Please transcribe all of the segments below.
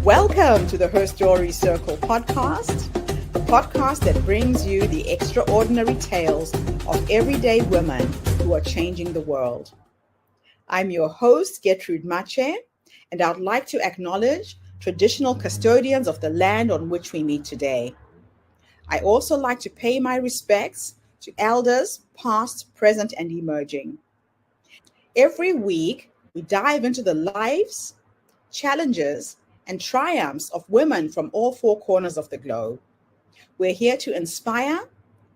Welcome to the Her Story Circle podcast, the podcast that brings you the extraordinary tales of everyday women who are changing the world. I'm your host, Gertrude Mache, and I'd like to acknowledge traditional custodians of the land on which we meet today. I also like to pay my respects to elders, past, present, and emerging. Every week, we dive into the lives, challenges, and triumphs of women from all four corners of the globe. We're here to inspire,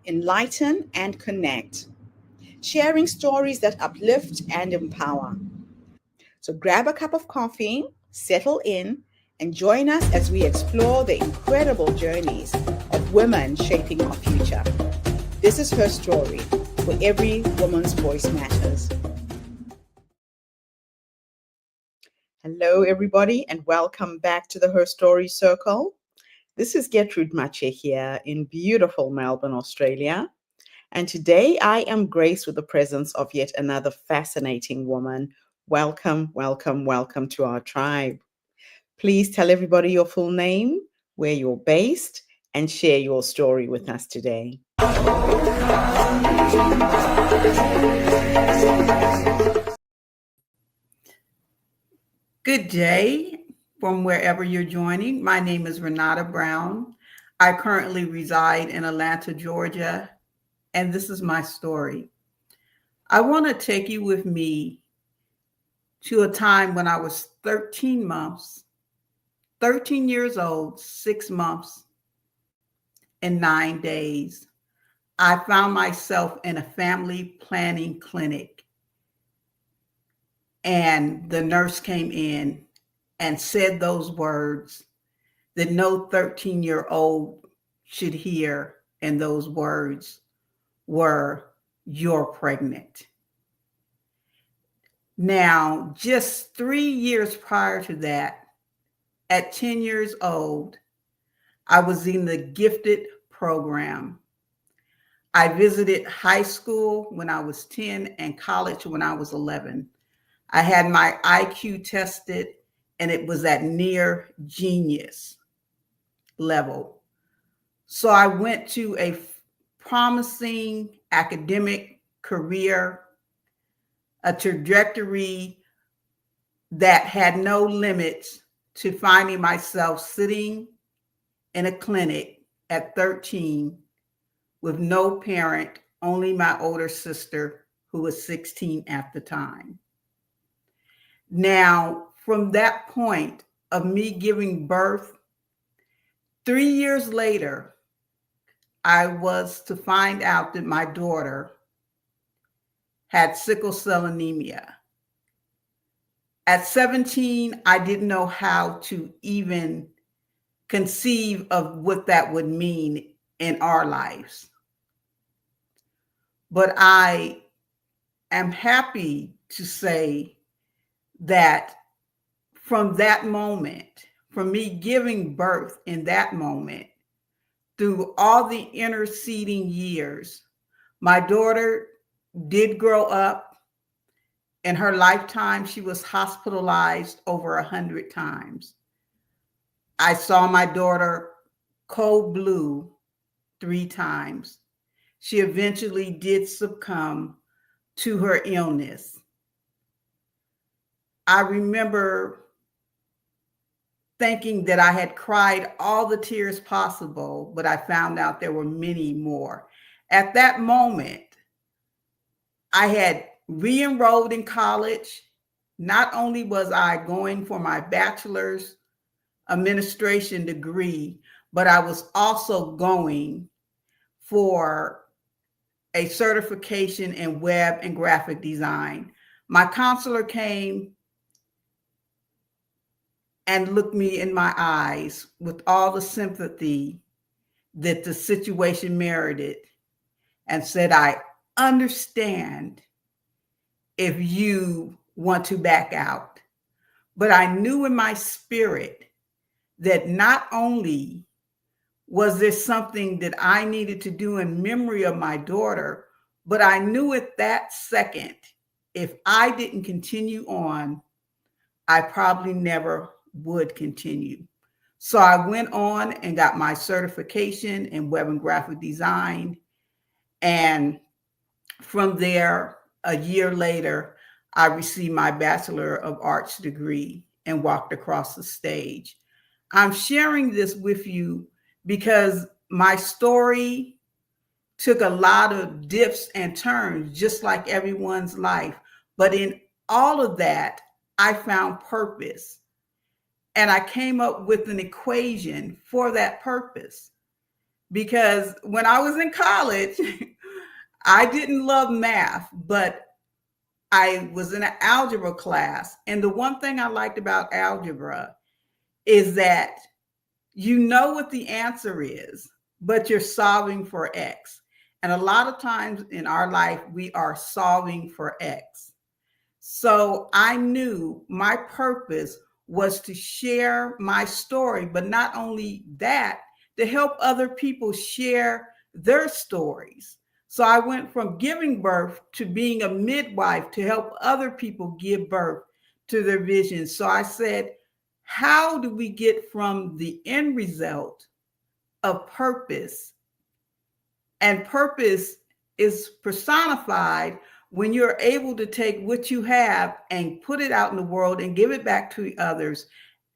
enlighten, and connect, sharing stories that uplift and empower. So grab a cup of coffee, settle in, and join us as we explore the incredible journeys of women shaping our future. This is Her Story, where every woman's voice matters. Hello, everybody, and welcome back to the Her Story Circle. This is Gertrude Mache here in beautiful Melbourne, Australia. And today I am graced with the presence of yet another fascinating woman. Welcome, welcome, welcome to our tribe. Please tell everybody your full name, where you're based, and share your story with us today. Good day from wherever you're joining. My name is Renata Brown. I currently reside in Atlanta, Georgia, and this is my story. I want to take you with me to a time when I was 13 years old, 6 months, and 9 days. I found myself in a family planning clinic, and the nurse came in and said those words that no 13-year-old should hear, and those words were, "You're pregnant." Now, just 3 years prior to that, at 10 years old, I was in the gifted program. I visited high school when I was 10 and college when I was 11. I had my IQ tested, and it was at near genius level. So I went to a promising academic career, a trajectory that had no limits, to finding myself sitting in a clinic at 13 with no parent, only my older sister, who was 16 at the time. Now, from that point of me giving birth, 3 years later, I was to find out that my daughter had sickle cell anemia. At 17, I didn't know how to even conceive of what that would mean in our lives. But I am happy to say that from that moment, from me giving birth in that moment, through all the interceding years, my daughter did grow up. In her lifetime, she was hospitalized over 100 times. I saw my daughter cold blue 3 times. She eventually did succumb to her illness. I remember thinking that I had cried all the tears possible, but I found out there were many more. At that moment, I had re-enrolled in college. Not only was I going for my bachelor's administration degree, but I was also going for a certification in web and graphic design. My counselor came and looked me in my eyes with all the sympathy that the situation merited and said, "I understand if you want to back out." But I knew in my spirit that not only was there something that I needed to do in memory of my daughter, But I knew at that second, if I didn't continue on, I probably never would continue. So I went on and got my certification in web and graphic design. And from there, a year later, I received my Bachelor of Arts degree and walked across the stage. I'm sharing this with you because my story took a lot of dips and turns, just like everyone's life. But in all of that, I found purpose. And I came up with an equation for that purpose. Because when I was in college, I didn't love math, but I was in an algebra class. And the one thing I liked about algebra is that you know what the answer is, but you're solving for X. And a lot of times in our life, we are solving for X. So I knew my purpose was to share my story, but not only that, to help other people share their stories. So I went from giving birth to being a midwife to help other people give birth to their visions. So I said, how do we get from the end result of purpose? And purpose is personified when you're able to take what you have and put it out in the world and give it back to others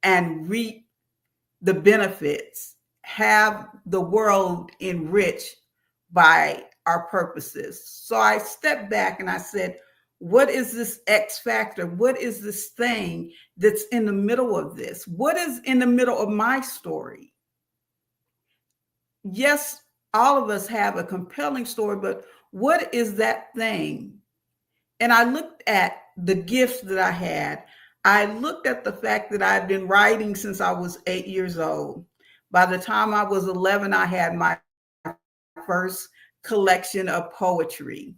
and reap the benefits, have the world enriched by our purposes. So I stepped back and I said, what is this X factor? What is this thing that's in the middle of this? What is in the middle of my story? Yes, all of us have a compelling story, but what is that thing? And I looked at the gifts that I had. I looked at the fact that I'd been writing since I was 8 years old. By the time I was 11, I had my first collection of poetry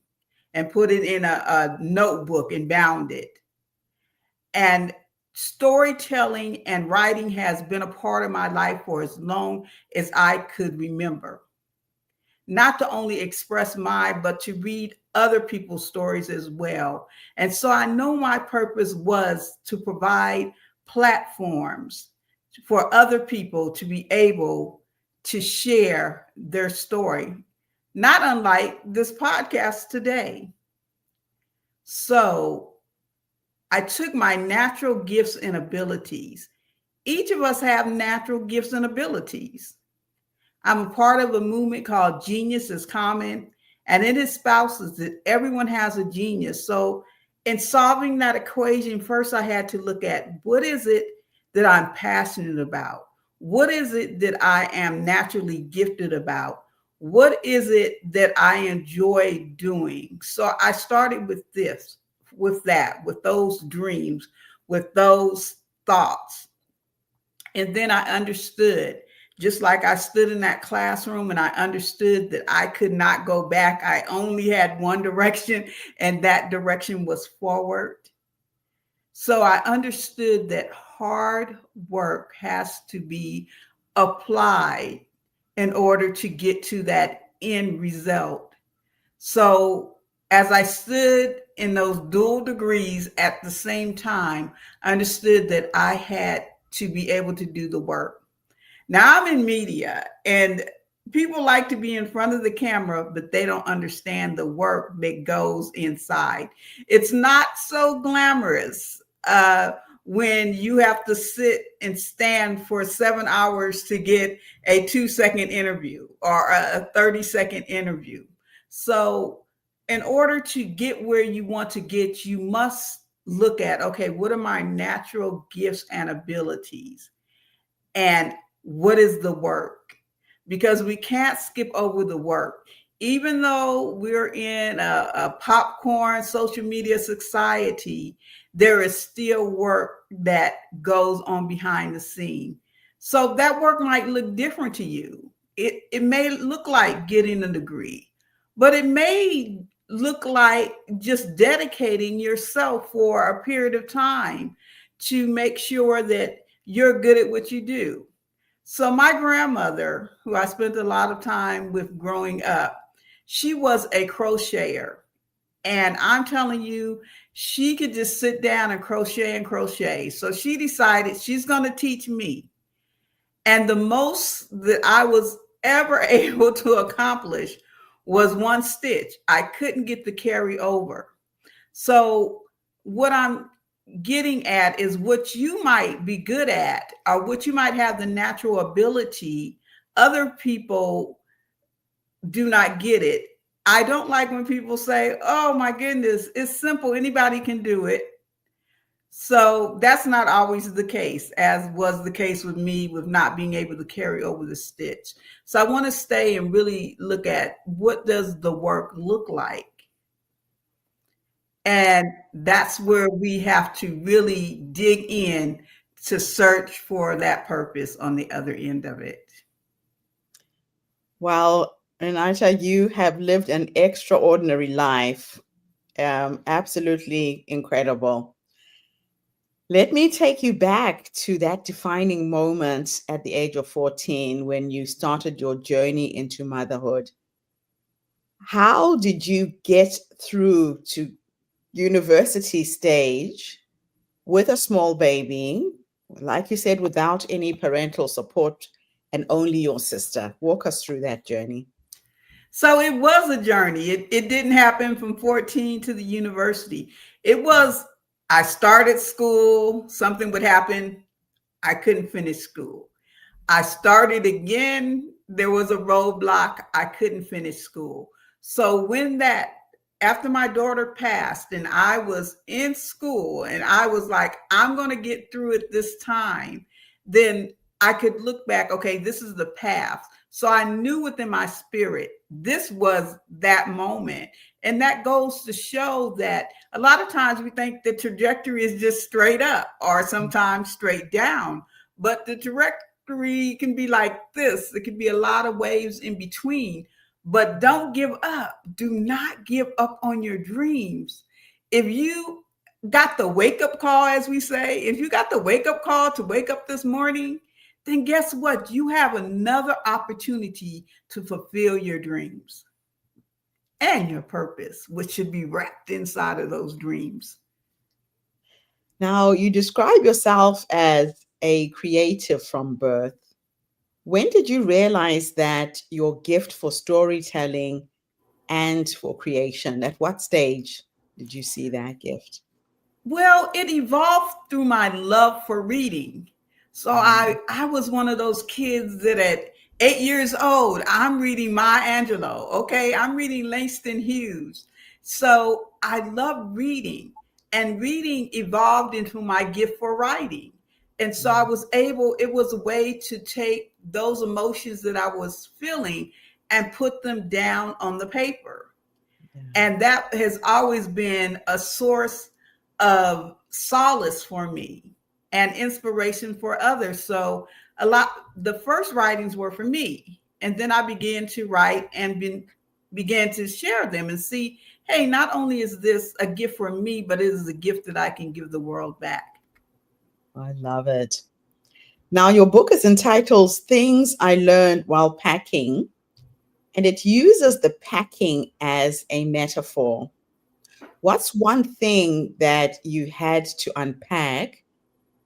and put it in a notebook and bound it. And storytelling and writing has been a part of my life for as long as I could remember. Not to only express mine, but to read other people's stories as well. And so I know my purpose was to provide platforms for other people to be able to share their story, not unlike this podcast today. So I took my natural gifts and abilities. Each of us have natural gifts and abilities. I'm a part of a movement called Genius is Common, and it espouses that everyone has a genius. So in solving that equation, first I had to look at what is it that I'm passionate about? What is it that I am naturally gifted about? What is it that I enjoy doing? So I started with this, with that, with those dreams, with those thoughts. And then I understood, just like I stood in that classroom and I understood that I could not go back. I only had one direction, and that direction was forward. So I understood that hard work has to be applied in order to get to that end result. So as I stood in those dual degrees at the same time, I understood that I had to be able to do the work. Now I'm in media, and people like to be in front of the camera, but they don't understand the work that goes inside. It's not so glamorous when you have to sit and stand for 7 hours to get a 2-second interview or a 30-second interview. So in order to get where you want to get, you must look at, okay, what are my natural gifts and abilities? And what is the work? Because we can't skip over the work. Even though we're in a popcorn social media society, there is still work that goes on behind the scene. So that work might look different to you. It may look like getting a degree, but it may look like just dedicating yourself for a period of time to make sure that you're good at what you do. So my grandmother, who I spent a lot of time with growing up, She was a crocheter. And I'm telling you, she could just sit down and crochet and crochet. So she decided she's going to teach me. And the most that I was ever able to accomplish was one stitch. I couldn't get the carry over. So, what I'm getting at is what you might be good at or what you might have the natural ability, other people do not get it. I don't like when people say, oh my goodness, it's simple, anybody can do it. So that's not always the case, as was the case with me with not being able to carry over the stitch. So I want to stay and really look at what does the work look like. And that's where we have to really dig in to search for that purpose on the other end of it. Well, Renata, you have lived an extraordinary life. Absolutely incredible. Let me take you back to that defining moment at the age of 14 when you started your journey into motherhood. How did you get through to university stage with a small baby, like you said, without any parental support and only your sister? Walk us through that journey. So it was a journey. It didn't happen from 14 to the university. It was, I started school, something would happen, I couldn't finish school. I started again. There was a roadblock. I couldn't finish school. So after my daughter passed and I was in school and I was like, I'm going to get through it this time, then I could look back, okay, this is the path. So I knew within my spirit, this was that moment. And that goes to show that a lot of times we think the trajectory is just straight up or sometimes straight down, but the trajectory can be like this. It can be a lot of waves in between, but don't give up. Do not give up on your dreams. If you got the wake up call, as we say, if you got the wake up call to wake up this morning, then guess what? You have another opportunity to fulfill your dreams and your purpose, which should be wrapped inside of those dreams. Now, you describe yourself as a creative from birth. When did you realize that your gift for storytelling and for creation, at what stage did you see that gift? Well, it evolved through my love for reading. So Mm, I was one of those kids that at 8 years old, I'm reading Maya Angelou. Okay, I'm reading Langston Hughes. So I love reading, and reading evolved into my gift for writing. And so I mm, was able, it was a way to take those emotions that I was feeling and put them down on the paper. yeah. And that has always been a source of solace for me and inspiration for others. So the first writings were for me, and then I began to write and began to share them and see, hey, not only is this a gift for me, but it is a gift that I can give the world back. I love it. Now, your book is entitled Things I Learned While Packing, and it uses the packing as a metaphor. What's one thing that you had to unpack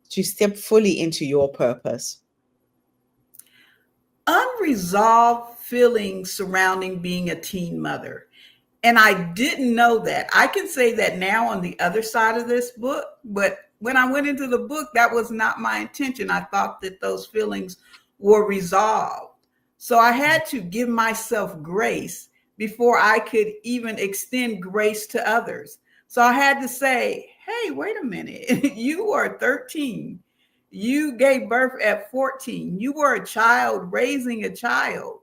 to step fully into your purpose? Unresolved feelings surrounding being a teen mother. And I didn't know that. I can say that now on the other side of this book, but when I went into the book, that was not my intention. I thought that those feelings were resolved. So I had to give myself grace before I could even extend grace to others. So I had to say, hey, wait a minute. You are 13. You gave birth at 14. You were a child raising a child.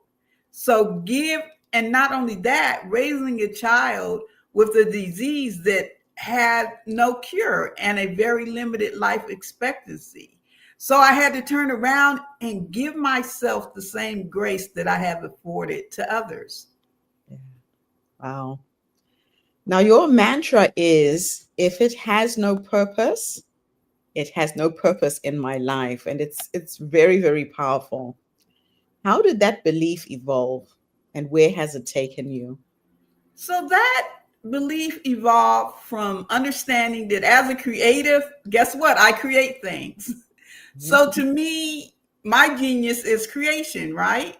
So give, and not only that, raising a child with a disease that had no cure and a very limited life expectancy. So I had to turn around and give myself the same grace that I have afforded to others. Yeah. Wow. Now, your mantra is if it has no purpose, it has no purpose in my life. And it's very, very powerful. How did that belief evolve and where has it taken you? So that belief evolved from understanding that as a creative, guess what? I create things. So to me, my genius is creation, right?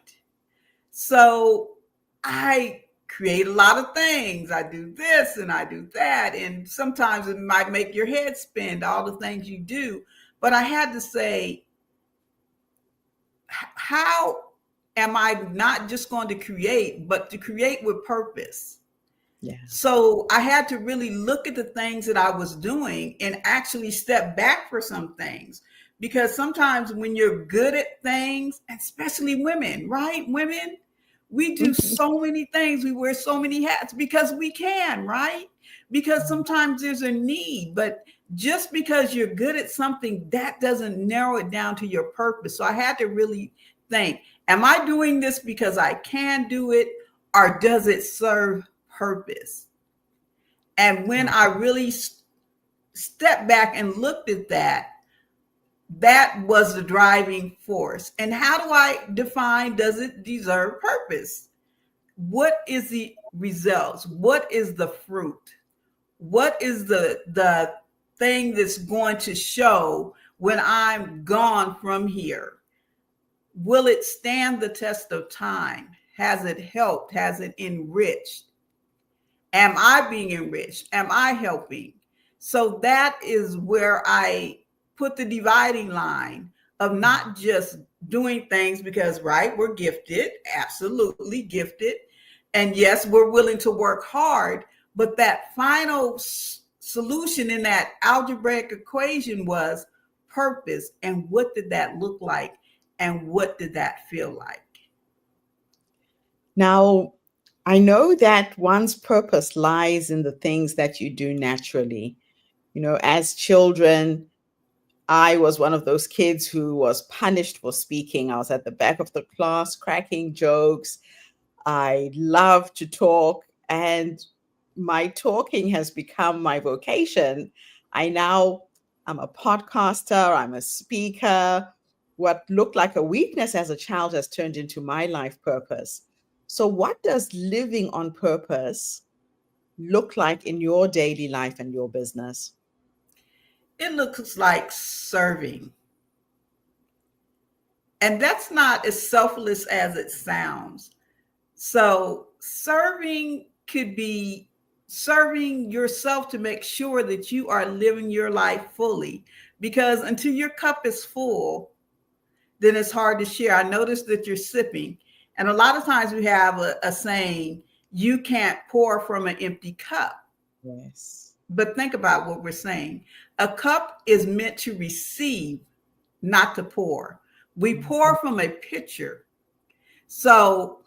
So I create a lot of things. I do this and I do that. And sometimes it might make your head spin, all the things you do. But I had to say, how am I not just going to create, but to create with purpose? Yeah. So I had to really look at the things that I was doing and actually step back for some things. Because sometimes when you're good at things, especially women, right? Women, we do so many things. We wear so many hats because we can, right? Because sometimes there's a need. But just because you're good at something, that doesn't narrow it down to your purpose. So I had to really think, am I doing this because I can do it, or does it serve purpose? And when I really stepped back and looked at that, that was the driving force. And how do I define, does it deserve purpose? What is the results? What is the fruit? What is the thing that's going to show when I'm gone from here? Will it stand the test of time? Has it helped? Has it enriched? Am I being enriched? Am I helping? So that is where I put the dividing line of not just doing things because, right, we're gifted, absolutely gifted. And yes, we're willing to work hard. But that final solution in that algebraic equation was purpose. And what did that look like? And what did that feel like? Now, I know that one's purpose lies in the things that you do naturally. You know, as children, I was one of those kids who was punished for speaking. I was at the back of the class cracking jokes. I love to talk, and my talking has become my vocation. I now I'm a podcaster, I'm a speaker. What looked like a weakness as a child has turned into my life purpose. So, what does living on purpose look like in your daily life and your business? It looks like serving. And that's not as selfless as it sounds. So, serving could be serving yourself to make sure that you are living your life fully. Because until your cup is full, then it's hard to share. I noticed that you're sipping. And a lot of times we have a saying, you can't pour from an empty cup. Yes. But think about what we're saying. A cup is meant to receive, not to pour. We pour from a pitcher. So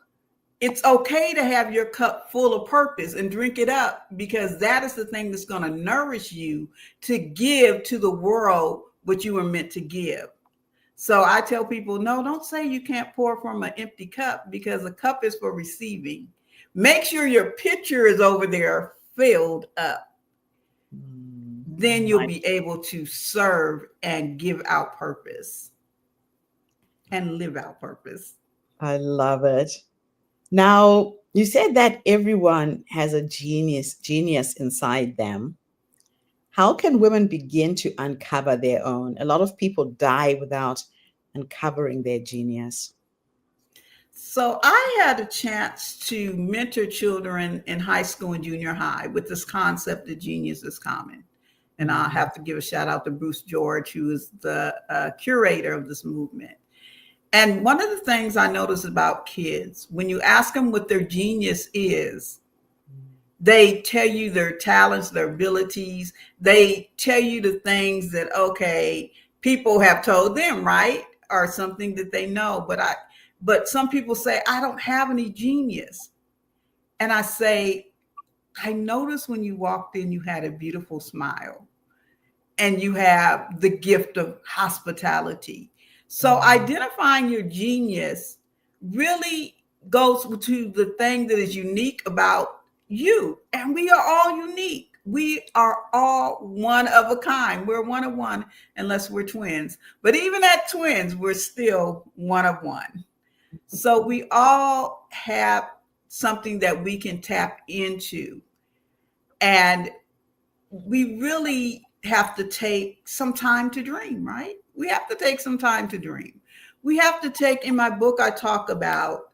it's okay to have your cup full of purpose and drink it up, because that is the thing that's going to nourish you to give to the world what you were meant to give. So I tell people, no, don't say you can't pour from an empty cup, because a cup is for receiving. Make sure your pitcher is over there filled up. Then you'll be able to serve and give out purpose and live out purpose. I love it. Now, you said that everyone has a genius inside them. How can women begin to uncover their own? A lot of people die without uncovering their genius. So I had a chance to mentor children in high school and junior high with this concept that genius is common. And I'll have to give a shout out to Bruce George, who is the curator of this movement. And one of the things I notice about kids, when you ask them what their genius is, they tell you their talents, their abilities. They tell you the things that, okay, people have told them, right? Or something that they know. But some people say, I don't have any genius. And I say, I noticed when you walked in, you had a beautiful smile and you have the gift of hospitality. So identifying your genius really goes to the thing that is unique about you. And we are all unique. We are all one of a kind. We're one of one, unless we're twins. But even at twins, we're still one of one. So we all have something that we can tap into. And we really have to take some time to dream, right? We have to take some time to dream. We have to take, in my book, I talk about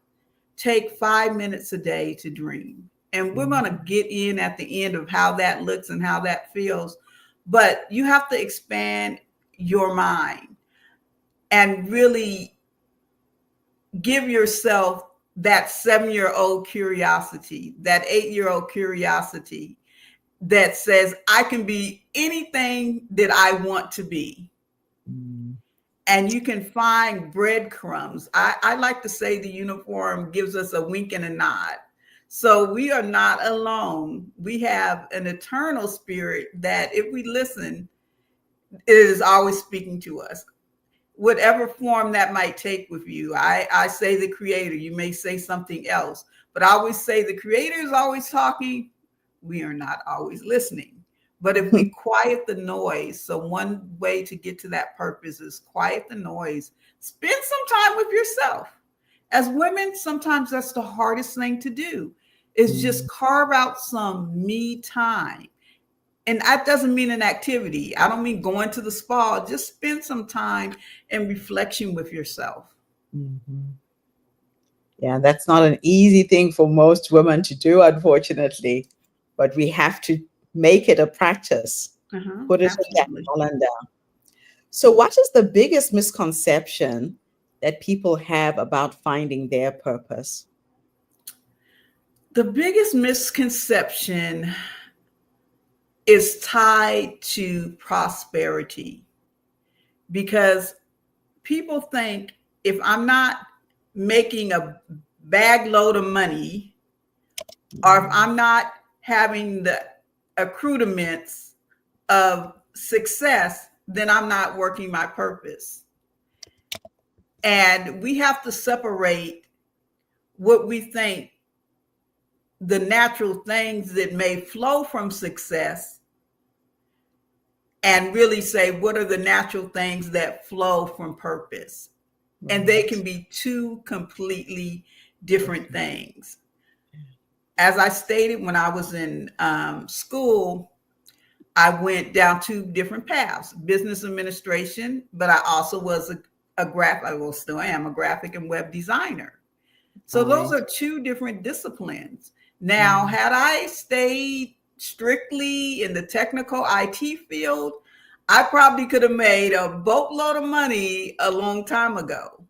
take 5 minutes a day to dream. And we're going to get in at the end of how that looks and how that feels. But you have to expand your mind and really give yourself that 7-year-old curiosity, that 8-year-old curiosity that says, I can be anything that I want to be. And you can find breadcrumbs. I like to say the uniform gives us a wink and a nod. So we are not alone. We have an eternal spirit that, if we listen, it is always speaking to us, whatever form that might take with you. I say the creator, you may say something else, but I always say the creator is always talking. We are not always listening. But if we quiet the noise, so one way to get to that purpose is quiet the noise, spend some time with yourself. As women, sometimes that's the hardest thing to do, is just carve out some me time. And that doesn't mean an activity. I don't mean going to the spa. Just spend some time in reflection with yourself. Yeah, that's not an easy thing for most women to do, unfortunately. But we have to make it a practice. Put it in that Absolutely. calendar. So, what is the biggest misconception that people have about finding their purpose? The biggest misconception is tied to prosperity, because people think if I'm not making a bag load of money, or if I'm not having the accoutrements of success, then I'm not working my purpose. And we have to separate what we think the natural things that may flow from success, and really say, what are the natural things that flow from purpose? And they can be two completely different things. As I stated, when I was in school, I went down two different paths: business administration, but I also was a graphic, I will still am a graphic and web designer. So those are two different disciplines. Now, had I stayed strictly in the technical IT field, I probably could have made a boatload of money a long time ago.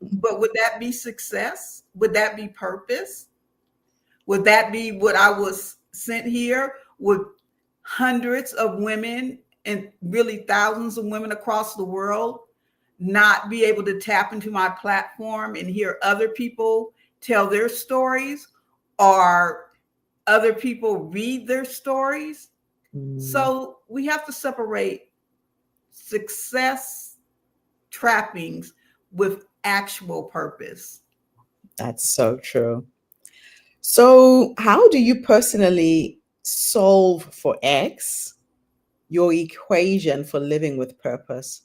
But would that be success? Would that be purpose? Would that be what I was sent here? Would hundreds of women, and really thousands of women across the world, not be able to tap into my platform and hear other people tell their stories, or other people read their stories? So we have to separate success trappings with actual purpose. That's so true. So, how do you personally solve for X, your equation for living with purpose?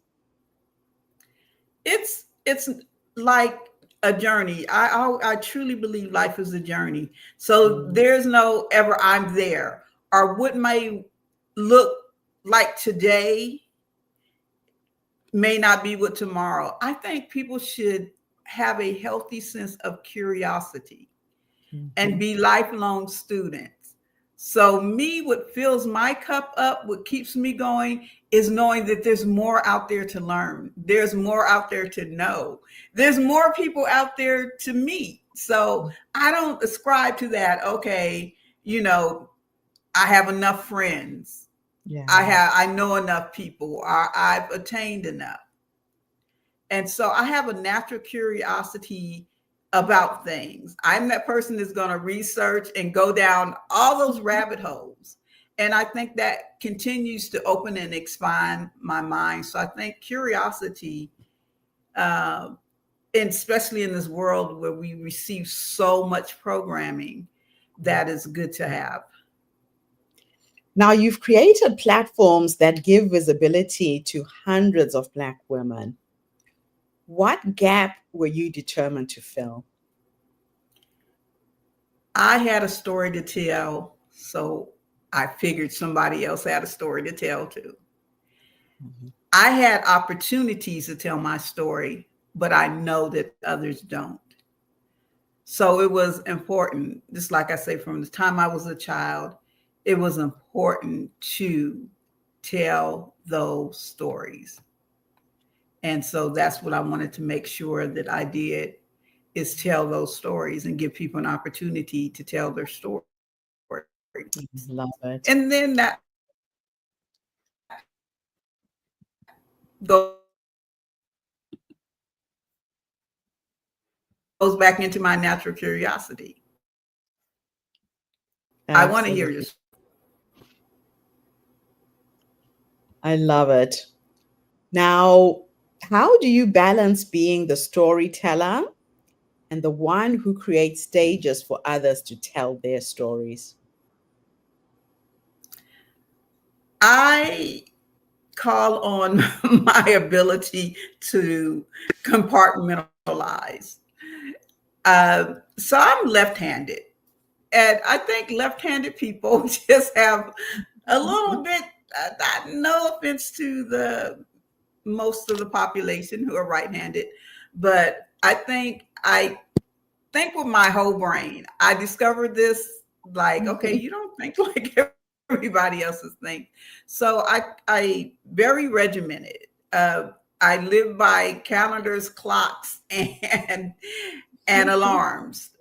It's like a journey. I truly believe life is a journey. So there's no ever I'm there, or what may look like today may not be what tomorrow. I think people should have a healthy sense of curiosity and be lifelong students. So me, what fills my cup up, what keeps me going, is knowing that there's more out there to learn. There's more out there to know. There's more people out there to meet. So I don't ascribe to that. Okay, I have enough friends. Yeah. I know enough people, or I've attained enough. And so I have a natural curiosity about things. I'm that person that's going to research and go down all those rabbit holes. And I think that continues to open and expand my mind. So I think curiosity, and especially in this world where we receive so much programming, that is good to have. Now, you've created platforms that give visibility to hundreds of Black women. What gap were you determined to fill? I had a story to tell, so I figured somebody else had a story to tell too. Mhm. I had opportunities to tell my story, but I know that others don't. So it was important, just like I say, from the time I was a child, it was important to tell those stories. And so that's what I wanted to make sure that I did, is tell those stories and give people an opportunity to tell their stories. Love And it. then that goes back into my natural curiosity. I want to hear your Absolutely. I love it. Now, how do you balance being the storyteller and the one who creates stages for others to tell their stories? I call on my ability to compartmentalize. So I'm left-handed, and I think left-handed people just have a little bit. No offense to the most of the population who are right-handed, but I think with my whole brain. I discovered this, like, okay, you don't think like everybody else's think. So I very regimented. I live by calendars, clocks, and alarms.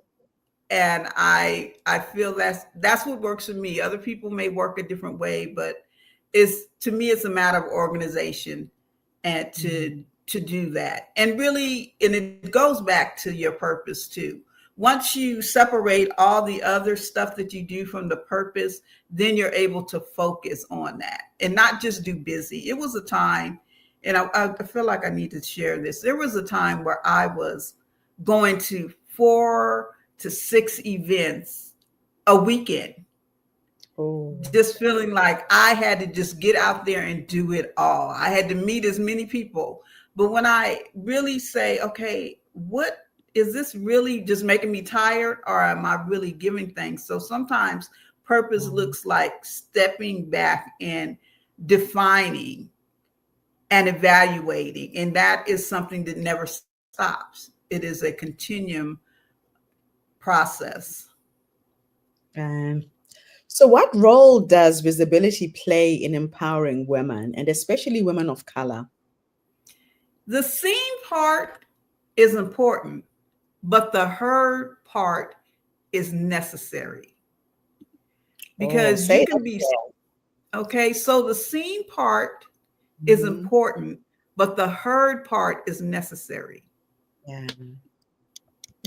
And I feel that's what works for me. Other people may work a different way, but it's, to me, it's a matter of organization, and Mhm. to do that. And really, and it goes back to your purpose too. Once you separate all the other stuff that you do from the purpose, then you're able to focus on that and not just do busy. It was a time, and I feel like I need to share this. There was a time where I was going to 4 to 6 events a weekend, Oh, just feeling like I had to just get out there and do it all. I had to meet as many people. But when I really say, okay, what is this really just making me tired, or am I really giving things? So sometimes purpose wow. looks like stepping back and defining and evaluating. And that is something that never stops. It is a continuum process. And so, what role does visibility play in empowering women, and especially women of color? The seen part is important, but the heard part is necessary, Oh, because say you that can be, again. okay. So the seen part is Mhm. important, but the heard part is necessary, Yeah.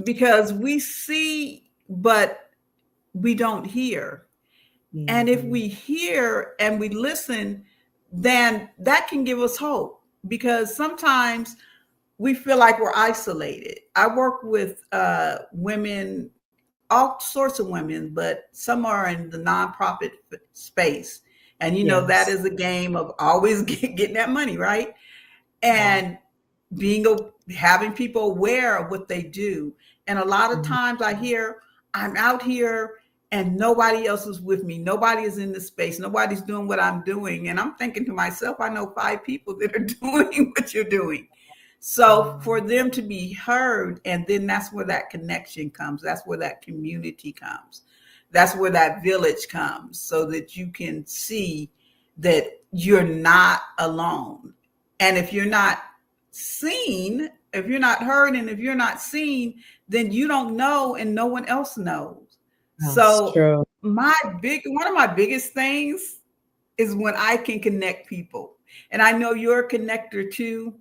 because we see, but we don't hear. And if Mhm. we hear and we listen, then that can give us hope, because sometimes we feel like we're isolated. I work with women, all sorts of women, but some are in the nonprofit space. And you know, that Yes. is a game of always getting that money, right? Yeah. And being having people aware of what they do. And a lot of Mhm. times I hear, I'm out here and nobody else is with me. Nobody is in this space. Nobody's doing what I'm doing. And I'm thinking to myself, I know 5 people that are doing what you're doing. So Wow. for them to be heard, and then that's where that connection comes. That's where that community comes. That's where that village comes, so that you can see that you're not alone. And if you're not seen, if you're not heard, and if you're not seen, then you don't know, and no one else knows. That's So true. one of my biggest things is when I can connect people. And I know you're a connector too.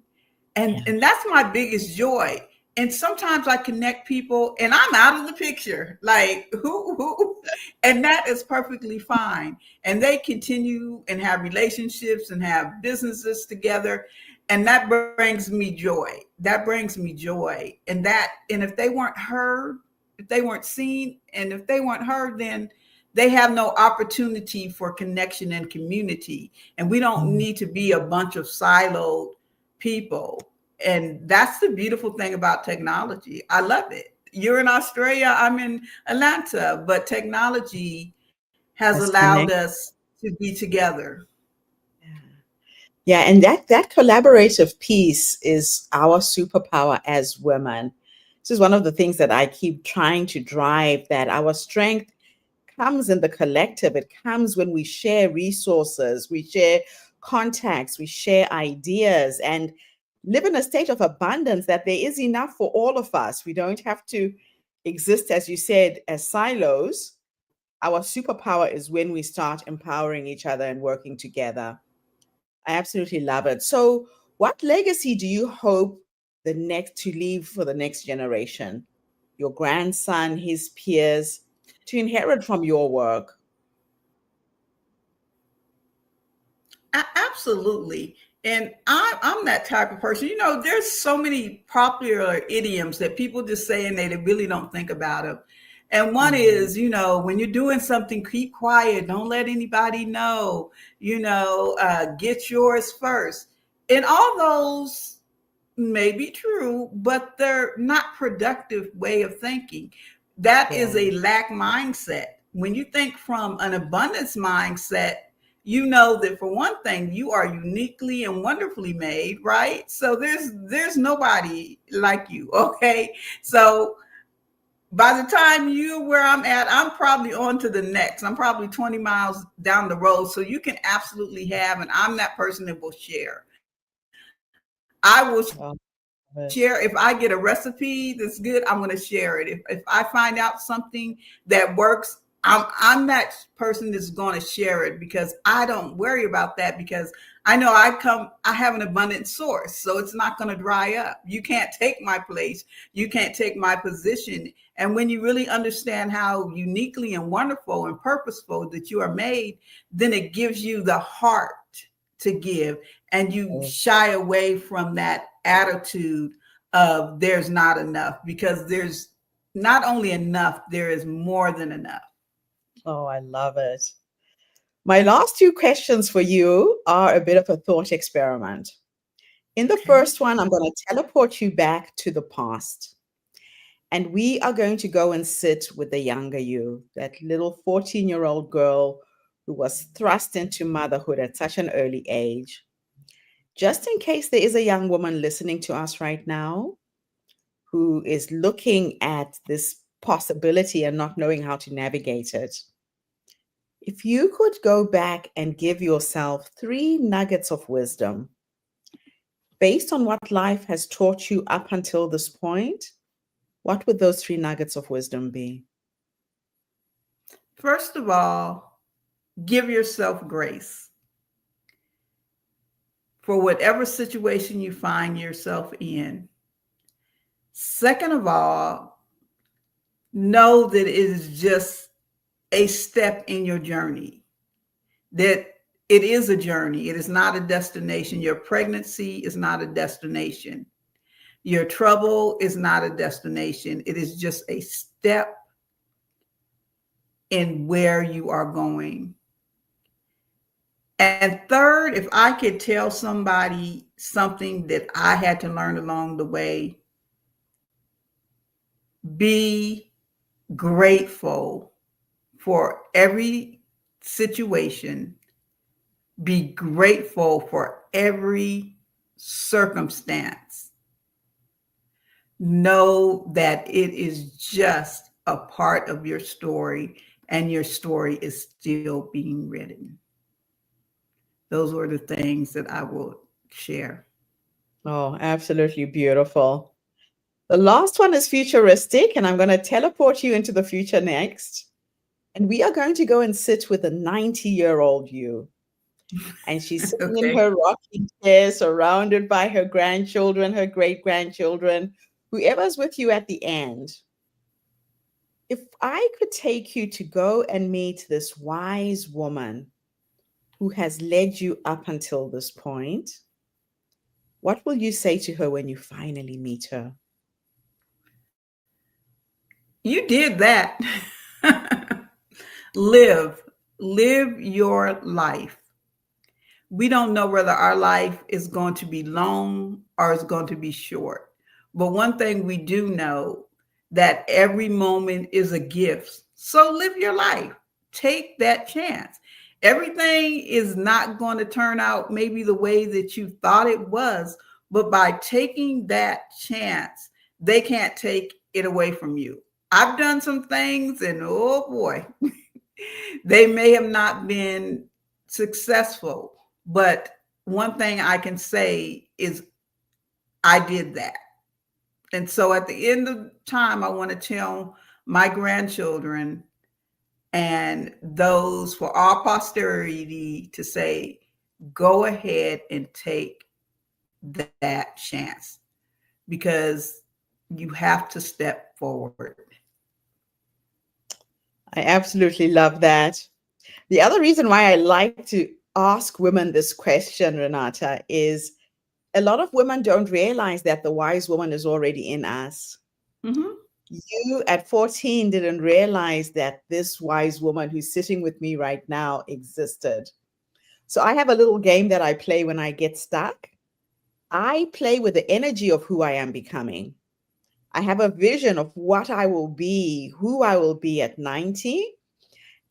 Yeah. And that's my biggest joy. And sometimes I connect people and I'm out of the picture. Like who and that is perfectly fine. And they continue and have relationships and have businesses together. And that brings me joy. That brings me joy. And if they weren't heard, if they weren't seen, and if they weren't heard, then they have no opportunity for connection and community. And we don't Mm. need to be a bunch of siloed people. And that's the beautiful thing about technology. I love it. you're in Australia, I'm in Atlanta, but technology has Let's allowed connect. us to be together. Yeah, and that collaborative piece is our superpower as women. This is one of the things that I keep trying to drive, that our strength comes in the collective. It comes when we share resources, we share contacts, we share ideas, and live in a state of abundance, that there is enough for all of us. We don't have to exist, as you said, as silos. Our superpower is when we start empowering each other and working together. I absolutely love it. So, what legacy do you hope the next to leave for the next generation, your grandson, his peers, to inherit from your work? Absolutely. And I'm that type of person. There's so many popular idioms that people just say and they really don't think about them. And one Mm, is, when you're doing something, keep quiet. Don't let anybody know. Get yours first. And all those may be true, but they're not productive way of thinking. That is yeah. a lack mindset. When you think from an abundance mindset, you know that for one thing, you are uniquely and wonderfully made, right? So there's nobody like you, okay? So by the time you're where I'm at, I'm probably on to the next. I'm probably 20 miles down the road. So you can absolutely have, and I'm that person that will share. I will share. If I get a But recipe that's good, I'm going to share it. If I find out something that works, I'm that person that's going to share it, because I don't worry about that, because I know I have an abundant source, so it's not going to dry up. You can't take my place, you can't take my position. And when you really understand how uniquely and wonderful and purposeful that you are made, then it gives you the heart to give, and you shy away from that attitude of there's not enough, because there's not only enough, there is more than enough. oh, I love it. My last two questions for you are a bit of a thought experiment. In the Okay. first one, I'm going to teleport you back to the past. And we are going to go and sit with the younger you, that little 14-year-old girl who was thrust into motherhood at such an early age. Just in case there is a young woman listening to us right now who is looking at this possibility and not knowing how to navigate it, if you could go back and give yourself three nuggets of wisdom based on what life has taught you up until this point, what would those three nuggets of wisdom be? First of all, give yourself grace for whatever situation you find yourself in. Second of all, know that it is just a step in your journey, that it is a journey. It is not a destination. Your pregnancy is not a destination. Your trouble is not a destination. It is just a step in where you are going. And third, if I could tell somebody something that I had to learn along the way, be grateful for every situation, be grateful for every circumstance. Know that it is just a part of your story, and your story is still being written. Those were the things that I will share. Oh, absolutely beautiful. The last one is futuristic, and I'm going to teleport you into the future next. And we are going to go and sit with a 90-year-old you. And she's sitting in Okay. her rocking chair, surrounded by her grandchildren, her great grandchildren, whoever's with you at the end. If I could take you to go and meet this wise woman who has led you up until this point, what will you say to her when you finally meet her? You did that. live, live your life. We don't know whether our life is going to be long or it's going to be short. But one thing we do know, that every moment is a gift. So live your life. Take that chance. Everything is not going to turn out maybe the way that you thought it was, but by taking that chance, they can't take it away from you. I've done some things, and oh boy, they may have not been successful, but one thing I can say is I did that. And so at the end of time, I want to tell my grandchildren and those for our posterity to say, go ahead and take that chance, because you have to step forward. I absolutely love that. The other reason why I like to ask women this question, Renata, is a lot of women don't realize that the wise woman is already in us. Mm-hmm. You at 14 didn't realize that this wise woman who's sitting with me right now existed. So I have a little game that I play when I get stuck. I play with the energy of who I am becoming. I have a vision of what I will be, who I will be at 90.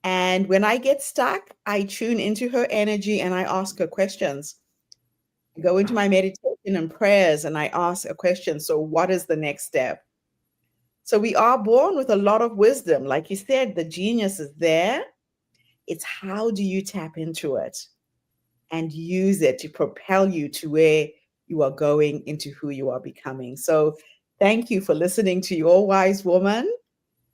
And when I get stuck, I tune into her energy and I ask her questions. I go into my meditation and prayers and I ask a question. So, what is the next step? So, we are born with a lot of wisdom. Like you said, the genius is there. It's how do you tap into it and use it to propel you to where you are going, into who you are becoming. So, thank you for listening to your wise woman.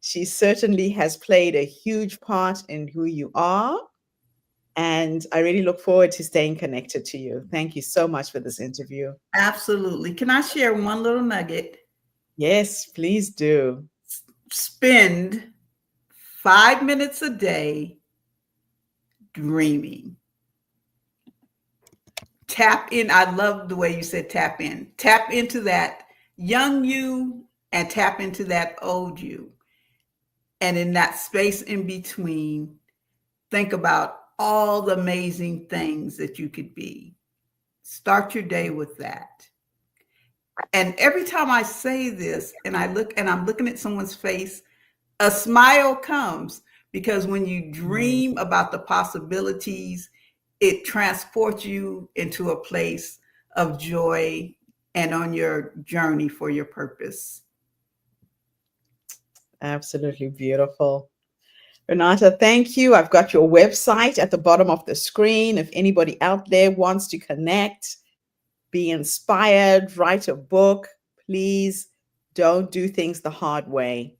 She certainly has played a huge part in who you are. And I really look forward to staying connected to you. Thank you so much for this interview. Absolutely. Can I share one little nugget? Yes, please do. Spend 5 minutes a day dreaming. Tap in. I love the way you said tap in. Tap into that young you and tap into that old you. And in that space in between, think about all the amazing things that you could be. Start your day with that. And every time I say this and I look and I'm looking at someone's face, a smile comes, because when you dream about the possibilities, it transports you into a place of joy and on your journey for your purpose. Absolutely beautiful. Renata, thank you. I've got your website at the bottom of the screen. If anybody out there wants to connect, be inspired, write a book, please don't do things the hard way.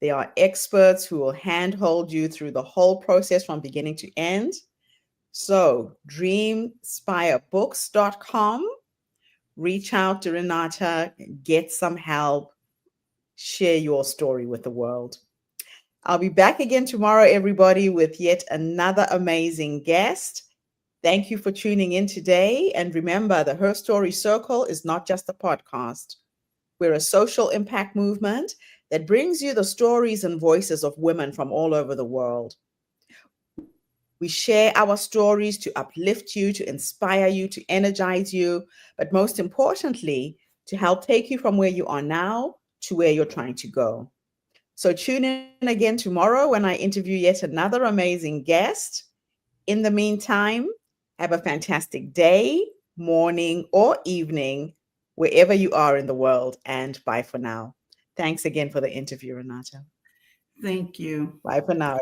There are experts who will handhold you through the whole process from beginning to end. So, dreamspirebooks.com. Reach out to Renata, get some help, share your story with the world. I'll be back again tomorrow, everybody, with yet another amazing guest. Thank you for tuning in today. And remember, the Her Story Circle is not just a podcast. We're a social impact movement that brings you the stories and voices of women from all over the world. We share our stories to uplift you, to inspire you, to energize you, but most importantly, to help take you from where you are now to where you're trying to go. So tune in again tomorrow when I interview yet another amazing guest. In the meantime, have a fantastic day, morning, or evening, wherever you are in the world, and bye for now. Thanks again for the interview, Renata. Thank you. Bye for now.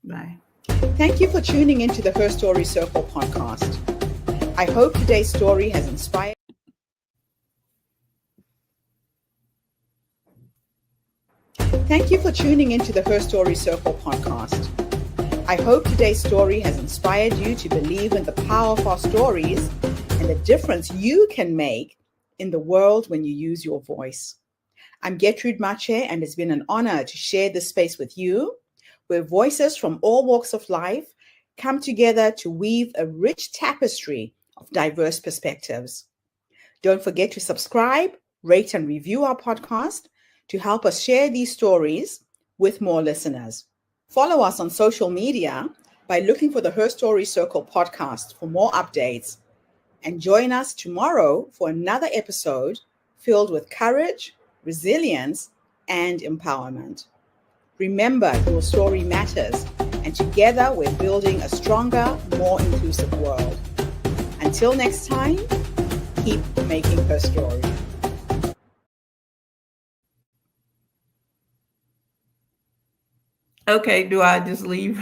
Bye. Thank you for tuning into the Her Story Circle podcast. I hope today's story has inspired. Thank you for tuning into the Her Story Circle podcast. I hope today's story has inspired you to believe in the power of our stories and the difference you can make in the world when you use your voice. I'm Gertrude Mache, and it's been an honor to share this space with you, where voices from all walks of life come together to weave a rich tapestry of diverse perspectives. Don't forget to subscribe, rate, and review our podcast to help us share these stories with more listeners. Follow us on social media by looking for the Her Story Circle podcast for more updates. And join us tomorrow for another episode filled with courage, resilience, and empowerment. Remember, your story matters, and together we're building a stronger, more inclusive world. Until next time, keep making her story. Okay, do I just leave?